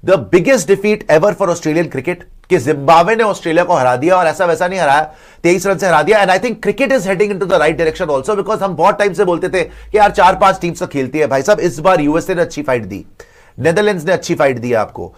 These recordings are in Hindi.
The biggest defeat ever for Australian cricket कि जिम्बाब्वे ने ऑस्ट्रेलिया को हरा दिया और ऐसा वैसा नहीं हराया, 23 रन से हरा दिया। And I think cricket is heading into the right direction also, because हम बहुत टाइम से बोलते थे कि यार 4-5 टीम्स तो खेलती है। भाई साहब इस बार यूएसए ने अच्छी फाइट दी, नेदरलैंड्स ने अच्छी फाइट दी आपको,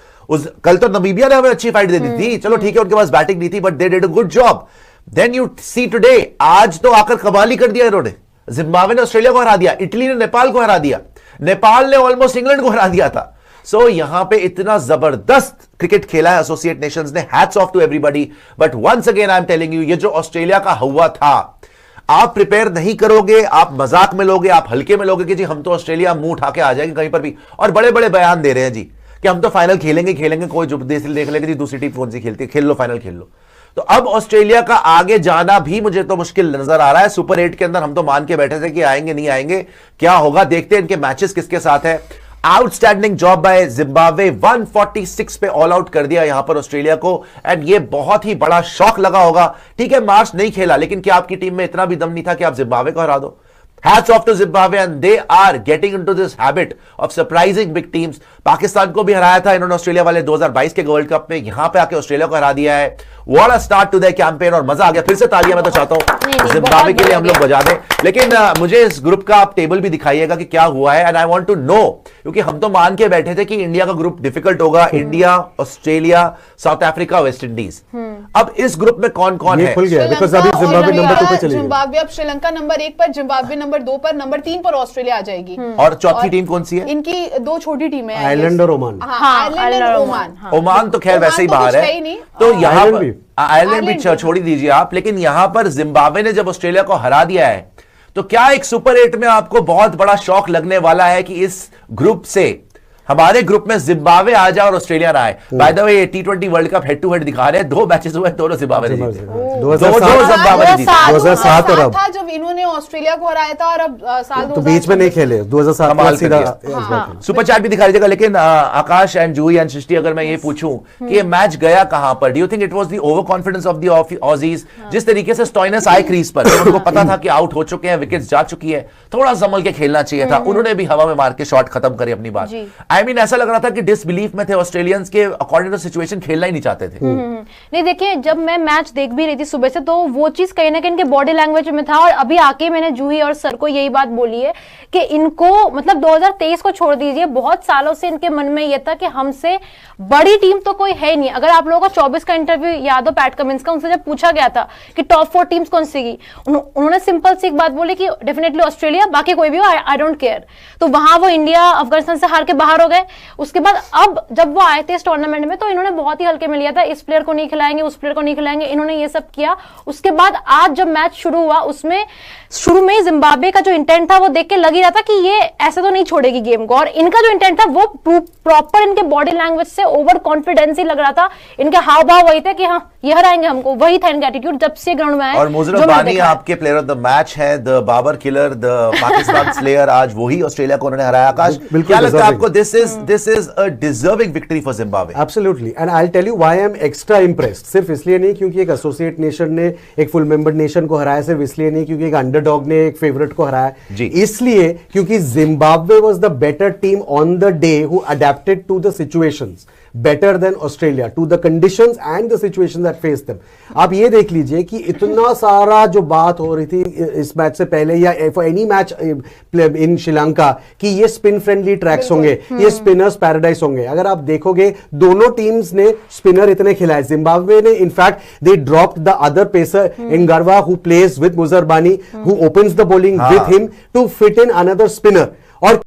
कल तो नमीबिया ने हमें अच्छी फाइट दे दी थी, चलो ठीक है उनके पास बैटिंग नहीं थी but they did a good job. Then you see today, आज तो आकर कमाल ही कर दिया इन्होंने। जिम्बाब्वे ने ऑस्ट्रेलिया को हरा दिया, इटली ने नेपाल को हरा दिया, नेपाल ने ऑलमोस्ट इंग्लैंड को हरा दिया था। सो यहां पे इतना जबरदस्त क्रिकेट खेला है एसोसिएट नेशंस ने, hats off to everybody. But once again I am telling you, ये जो ऑस्ट्रेलिया का हुआ था, आप प्रिपेयर नहीं करोगे, आप मजाक में लोगे, आप हल्के में लोगे कि जी हम तो ऑस्ट्रेलिया मुंह उठा के आ जाएंगे कहीं पर भी, और बड़े बड़े बयान दे रहे हैं जी कि हम तो फाइनल खेलेंगे, कोई जो देख लेगा जी दूसरी टीम कौन सी खेलती है, खेल लो फाइनल खेल लो। तो अब ऑस्ट्रेलिया का आगे जाना भी मुझे तो मुश्किल नजर आ रहा है। सुपर 8 के अंदर हम तो मान के बैठे थे कि आएंगे नहीं आएंगे, क्या होगा देखते हैं इनके मैचेस किसके साथ है। आउटस्टैंडिंग जॉब बाय जिम्बाब्वे, 146 पे ऑल आउट कर दिया यहां पर ऑस्ट्रेलिया को, एंड ये बहुत ही बड़ा शॉक लगा होगा। ठीक है मार्च नहीं खेला, लेकिन क्या आपकी टीम में इतना भी दम नहीं था कि आप जिम्बाब्वे को हरा दो? Hats off to Zimbabwe and they are getting into this habit of surprising big teams. Pakistan को भी हराया था इन्होंने ऑस्ट्रेलिया वाले 2022 के वर्ल्ड कप में, यहां पे आके ऑस्ट्रेलिया को हरा दिया है। What a start to their campaign, और मजा आ गया। फिर से तालियां मैं तो चाहता हूं जिम्बाब्वे के लिए हम लोग बजा दें, लेकिन मुझे इस ग्रुप का आप टेबल भी दिखाइएगा कि क्या हुआ है, and I want to know, क्योंकि हम तो मान के बैठे थे कि इंडिया का ग्रुप डिफिकल्ट होगा, India, Australia, south Africa, West Indies. अब इस ग्रुप में कौन कौन है? खुल गया बिकॉज़ अभी जिम्बाब्वे नंबर 2 पे चली गई। जिम्बाब्वे अब श्रीलंका नंबर 1 पर, जिम्बाब्वे नंबर 2 पर, नंबर 3 पर ऑस्ट्रेलिया आ जाएगी। और चौथी टीम कौन सी है? इनकी 2 छोटी टीमें हैं, आयरलैंड और ओमान। आयरलैंड और ओमान। ओमान तो खैर वैसे ही बाहर है, तो यहाँ पर आयरलैंड भी छोड़ दीजिए आप, लेकिन यहां पर जिम्बाब्वे ने जब ऑस्ट्रेलिया को हरा दिया है, तो क्या एक सुपर 8 में आपको बहुत बड़ा शॉक लगने वाला है कि इस ग्रुप से हमारे ग्रुप में जिम्बाब्वे आ जाए और ऑस्ट्रेलिया ना आए? By the way T20 world cup head to head दिखा रहे हैं, 2 मैचेस हुए, दोनों जिम्बाब्वे ने जीते। 2007 और अब था जब इन्होंने ऑस्ट्रेलिया को हराया था, और अब साल तो बीच में नहीं खेले 2007 में सीधा। सुपर चैट भी दिखा दीजिएगा। लेकिन आकाश एंड जूही एंड सृष्टि, अगर मैं ये पूछूं कि ये मैच गया कहां पर, do you think it was the over confidence of the Aussies? जिस तरीके से स्टॉइनस आए क्रीज पर, उनको पता था कि आउट हो चुके हैं, विकेट्स जा चुकी है, थोड़ा संभल के खेलना चाहिए था, उन्होंने भी हवा में मार के शॉट खत्म करी अपनी बात। आई मीन ऐसा लग रहा था कि डिसबिलीफ में थे ऑस्ट्रेलियंस के, अकॉर्डिंग टू सिचुएशन खेलना ही नहीं चाहते थे। नहीं देखिए, जब मैं मैच देख भी रही थी सुबह से, तो वो चीज कहीं ना कहीं इनके बॉडी लैंग्वेज में था। और अभी आके मैंने जूही और सर को यही बात बोली है कि इनको मतलब 2023 को छोड़ दीजिए, बहुत सालों से इनके मन में यह था कि हमसे बड़ी टीम तो कोई है नहीं। अगर आप लोगों को 24 का इंटरव्यू याद हो पैट कमिंस का, उनसे जब पूछा गया था कि टॉप 4 टीम्स कौन सी, उन्होंने सिंपल सी एक बात बोली कि डेफिनेटली ऑस्ट्रेलिया, बाकी कोई भी हो आई डोंट केयर। तो वहां वो इंडिया अफगानिस्तान से हार के बाहर हो गए। उसके बाद अब जब वो आए थे इस टूर्नामेंट में, तो इन्होंने बहुत ही हल्के में लिया था, इस प्लेयर को नहीं खिलाएंगे, उस प्लेयर को नहीं खिलाएंगे, इन्होंने ये सब किया। उसके बाद आज जब मैच शुरू हुआ, उसमें शुरू में जिम्बाब्वे का जो इंटेंट था वो देख के लग ही रहा था कि ये ऐसे तो नहीं छोड़ेगी गेम को, और इनका जो इंटेंट था वो प्रॉपर इनके बॉडी लैंग्वेज से ओवर कॉन्फिडेंस ही लग रहा था। इनके हाव भाव वही थे कि हाँ ये हराएंगे हमको, वही था इनका एटीट्यूड जब से ग्राउंड में आए। और मुजरत बानी आपके प्लेयर ऑफ द मैच है, the Babar killer, the Pakistan slayer, आज वही ऑस्ट्रेलिया को उन्होंने हराया। आकाश, क्या लगता है आपको? This is a deserving victory for Zimbabwe. Absolutely, and I will tell you why I am extra impressed. सिर्फ इसलिए नहीं क्योंकि एक एसोसिएट नेशन ने एक फुल मेंबर नेशन को हराया, सिर्फ इसलिए नहीं क्योंकि एक अंडरडॉग ने एक फेवरेट को हराया, इसलिए क्योंकि Zimbabwe was the better team on the day who adapted to the situations better than Australia, to the conditions and the situations that faced them. आप ये देख लीजिए कि इतना सारा जो बात हो रही थी इस मैच से पहले या फॉर एनी मैच इन श्रीलंका कि ये स्पिन फ्रेंडली ट्रैक्स होंगे, ये स्पिनर्स पैराडाइज होंगे। अगर आप देखोगे दोनों टीम्स ने स्पिनर इतने खिलाए। जिम्बाब्वे ने in fact they dropped the other pacer in Ngarava who plays with Muzarabani, who opens the bowling with him to fit in another spinner. और